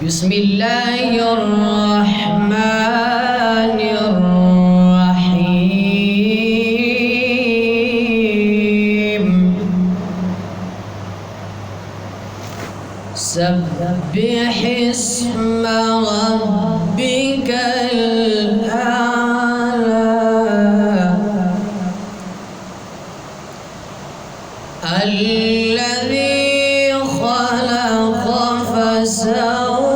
بسم الله الرحمن الرحيم سبح اسم ربك الأعلى الذي خلق فسوى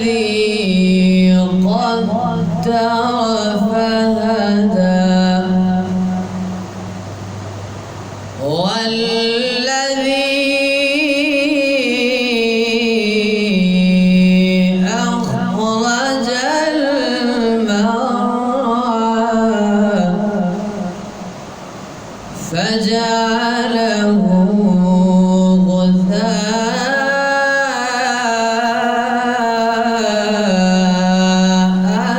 والذي قدر فهدى والذي أخرج المرعى فجعله غثاء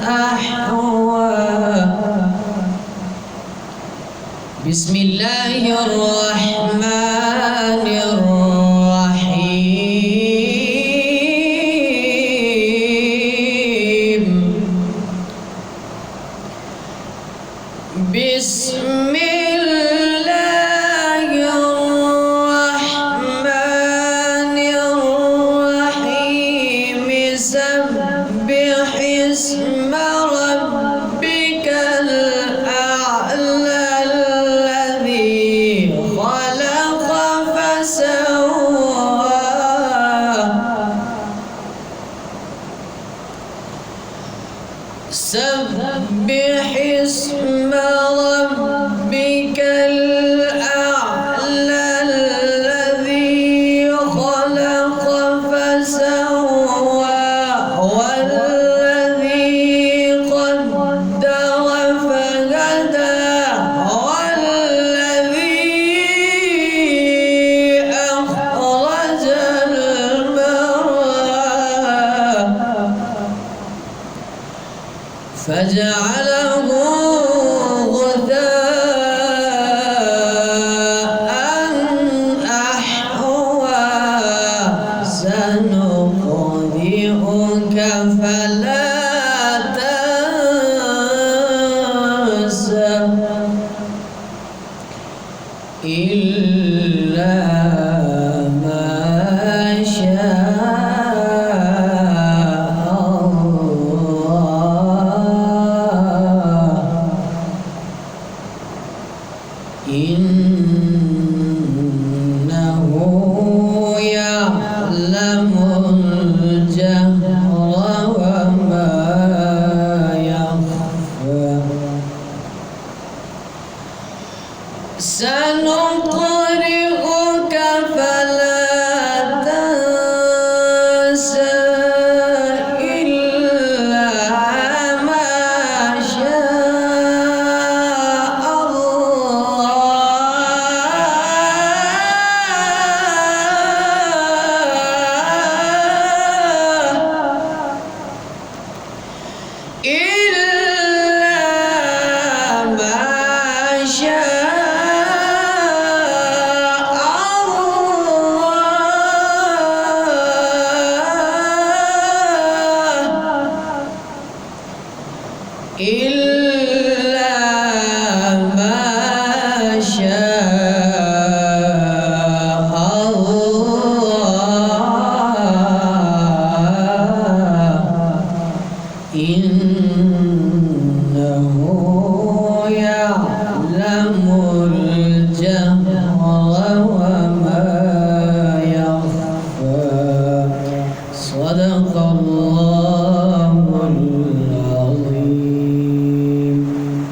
أحوى بسم الله الرحمن الرحيم بسم الله الرحمن الرحيم سبح اسم ربك الأعلى الذي خلق فسوى سبح اسم ربك الأعلى الذي خلق فسوى والذي قدر فهدى والذي أخرج المرعى فجعله غثاء أحوى سنقرئك فلا تنسى إلا ما شاء إنه يعلم الجهر وما يخفى